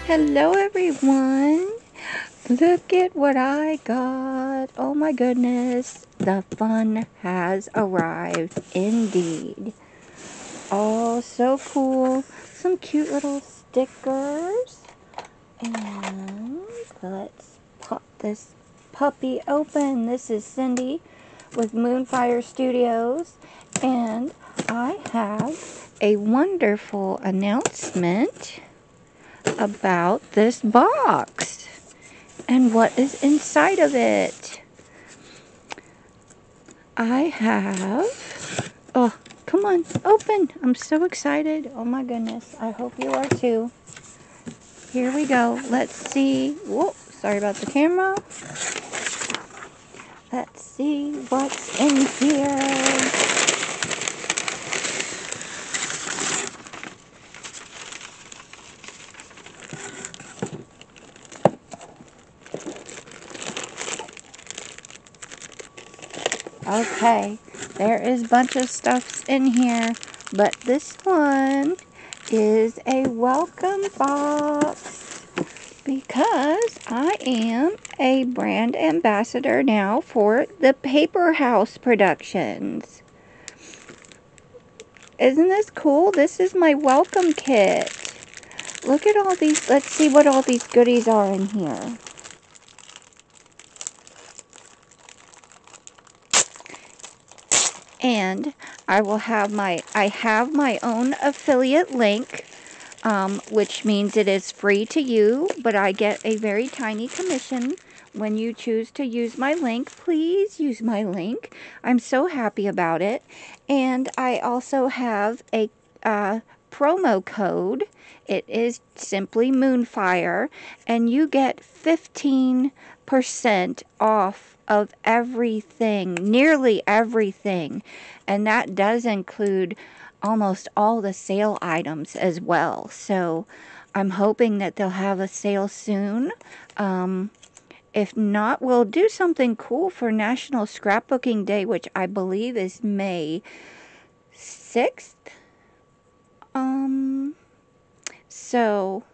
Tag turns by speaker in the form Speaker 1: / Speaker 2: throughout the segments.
Speaker 1: Hello everyone. Look at what I got. Oh my goodness. The fun has arrived indeed. Oh, so cool. Some cute little stickers. And let's pop this puppy open. This is Cindy with Moonfire Studios. And I have a wonderful announcement about this box and what is inside of it. I have, oh, come on, open. I'm so excited. Oh my goodness. I hope you are too. Here we go. Let's see. Whoa, sorry about the camera. Let's see what's in here. Okay, there is a bunch of stuffs in here, but this one is a welcome box because I am a brand ambassador now for the Paper House Productions. Isn't this cool? This is my welcome kit. Look at all these. Let's see what all these goodies are in here. And I have my own affiliate link, which means it is free to you, but I get a very tiny commission when you choose to use my link. Please use my link. I'm so happy about it. And I also have a promo code. It is simply Moonfire, and you get 15% off of everything, nearly everything, and that does include almost all the sale items as well. So I'm hoping that they'll have a sale soon. If not, we'll do something cool for National Scrapbooking Day, which I believe is May 6th. So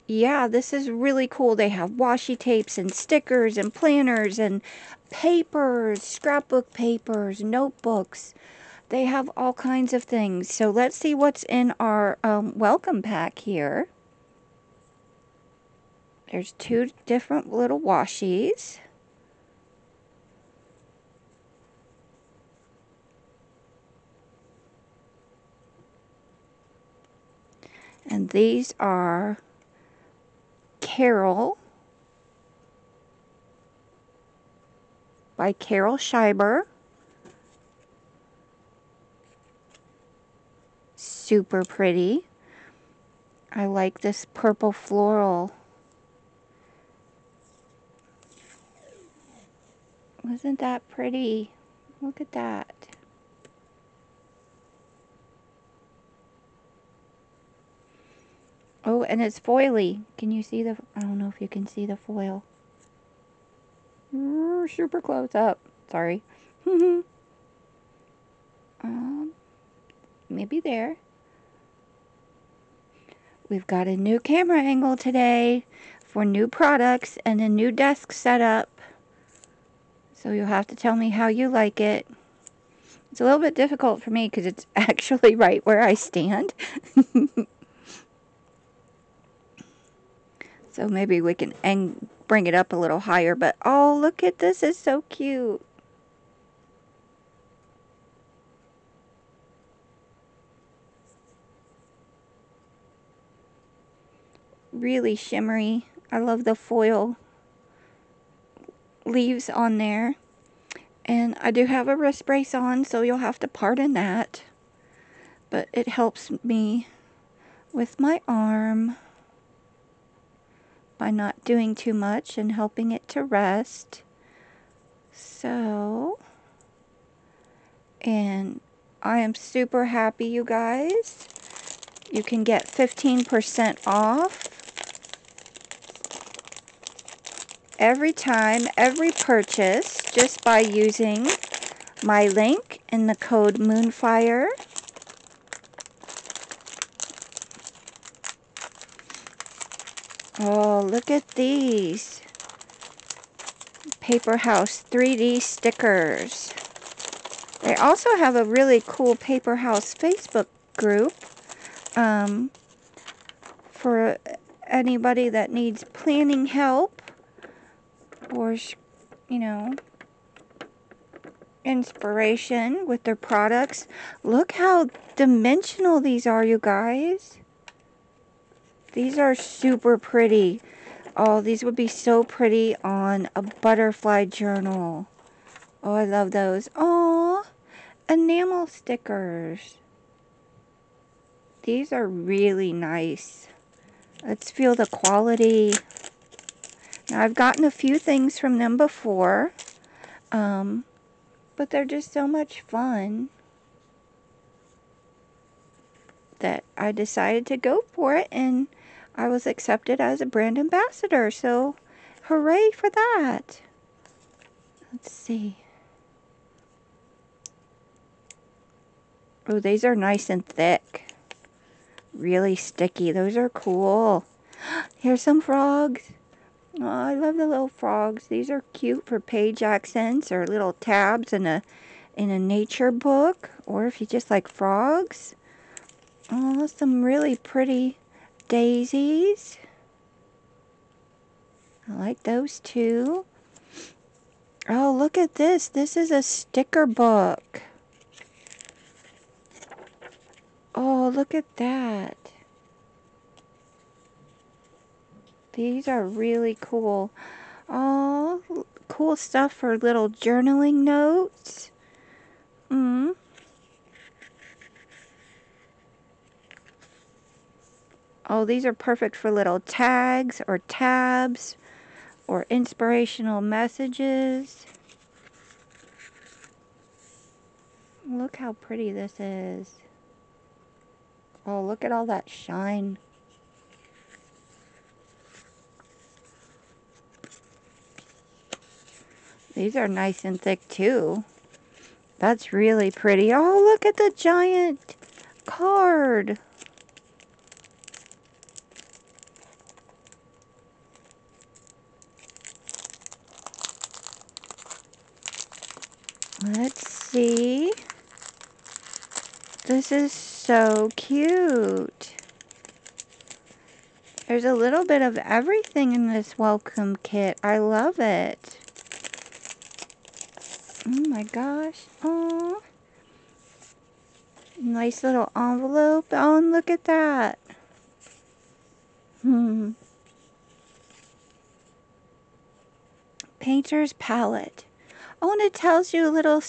Speaker 1: yeah, this is really cool. They have washi tapes and stickers and planners and papers, scrapbook papers, notebooks. They have all kinds of things. So let's see what's in our welcome pack here. There's two different little washies. And these are Carol by Carol Schreiber. Super pretty. I like this purple floral. Wasn't that pretty? Look at that. Oh, and it's foily. Can you see the, I don't know if you can see the foil. Super close up. Sorry. Maybe there. We've got a new camera angle today for new products and a new desk setup. So you'll have to tell me how you like it. It's a little bit difficult for me because it's actually right where I stand. So maybe we can bring it up a little higher. But oh, look at this. It's so cute. Really shimmery. I love the foil leaves on there. And I do have a wrist brace on, so you'll have to pardon that. But it helps me with my arm by not doing too much and helping it to rest. So, and I am super happy, you guys. You can get 15% off every time, every purchase, just by using my link in the code Moonfire. Oh, look at these. Paper House 3D stickers. They also have a really cool Paper House Facebook group for anybody that needs planning help or, you know, inspiration with their products. Look how dimensional these are, you guys. These are super pretty. Oh, these would be so pretty on a butterfly journal. Oh, I love those. Oh, enamel stickers. These are really nice. Let's feel the quality. Now, I've gotten a few things from them before, but they're just so much fun that I decided to go for it, and I was accepted as a brand ambassador, so hooray for that. Let's see. Oh, these are nice and thick. Really sticky. Those are cool. Here's some frogs. Oh, I love the little frogs. These are cute for page accents or little tabs in a nature book, or if you just like frogs. Oh, some really pretty daisies. I like those too. Oh, look at this. This is a sticker book. Oh, look at that. These are really cool. Oh, cool stuff for little journaling notes. Oh, these are perfect for little tags or tabs or inspirational messages. Look how pretty this is. Oh, look at all that shine. These are nice and thick too. That's really pretty. Oh, look at the giant card. Let's see. This is so cute. There's a little bit of everything in this welcome kit. I love it. Oh my gosh. Oh. Nice little envelope. Oh, and look at that. Painter's palette. Oh, and it tells you a little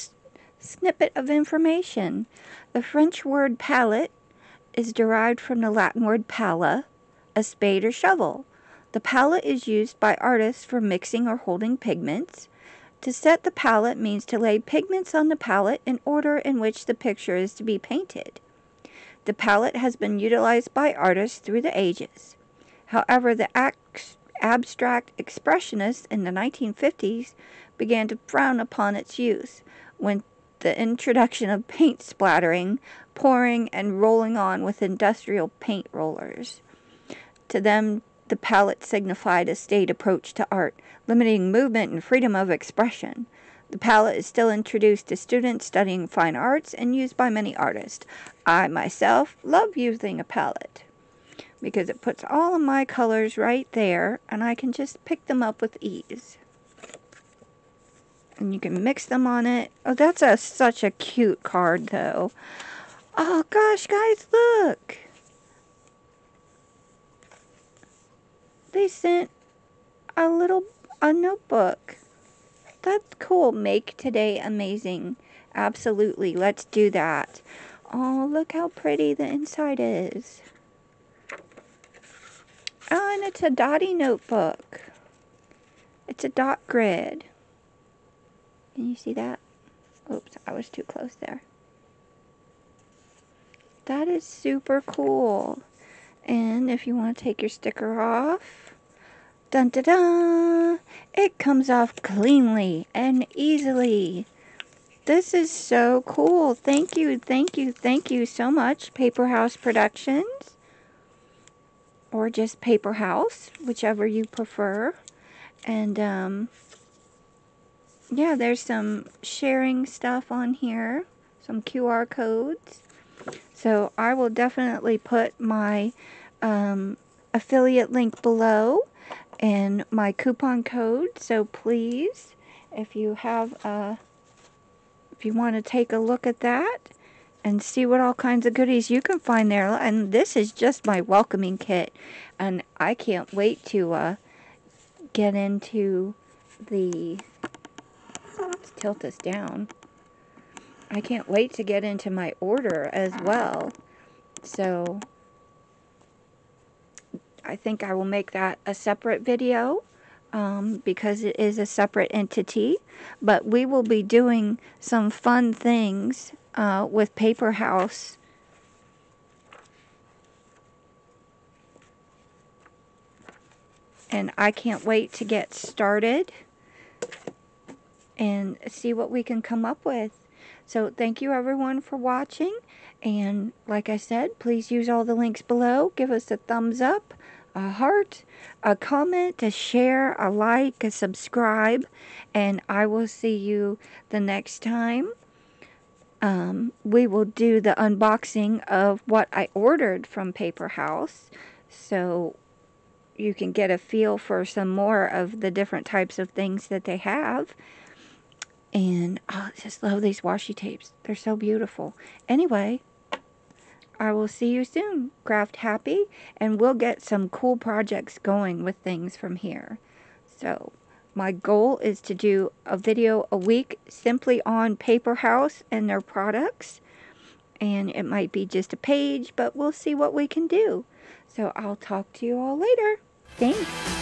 Speaker 1: snippet of information. The French word palette is derived from the Latin word pala, a spade or shovel. The palette is used by artists for mixing or holding pigments. To set the palette means to lay pigments on the palette in order in which the picture is to be painted. The palette has been utilized by artists through the ages. However, the abstract expressionists in the 1950s began to frown upon its use when the introduction of paint splattering, pouring, and rolling on with industrial paint rollers. To them, the palette signified a staid approach to art, limiting movement and freedom of expression. The palette is still introduced to students studying fine arts and used by many artists. I, myself, love using a palette because it puts all of my colors right there, and I can just pick them up with ease. And you can mix them on it. Oh, that's such a cute card, though. Oh, gosh, guys, look. They sent a notebook. That's cool. Make today amazing. Absolutely. Let's do that. Oh, look how pretty the inside is. Oh, and it's a dotty notebook. It's a dot grid. Can you see that? Oops, I was too close there. That is super cool. And if you want to take your sticker off, dun da da, it comes off cleanly and easily. This is so cool. Thank you, thank you, thank you so much, Paper House Productions. or just Paper House, whichever you prefer. And yeah, there's some sharing stuff on here, some QR codes. So I will definitely put my affiliate link below and my coupon code. So please, if you have if you want to take a look at that and see what all kinds of goodies you can find there. And this is just my welcoming kit, and I can't wait to get into the, let's tilt this down. I can't wait to get into my order as well. So I think I will make that a separate video because it is a separate entity. But we will be doing some fun things with Paper House. And I can't wait to get started and see what we can come up with. So thank you everyone for watching. And like I said, please use all the links below. Give us a thumbs up, a heart, a comment, a share, a like, a subscribe. And I will see you the next time. We will do the unboxing of what I ordered from Paper House. So you can get a feel for some more of the different types of things that they have. And I just love these washi tapes. They're so beautiful. Anyway, I will see you soon. Craft happy, and we'll get some cool projects going with things from here. So my goal is to do a video a week simply on Paper House and their products. And it might be just a page, but we'll see what we can do. So I'll talk to you all later. Thanks.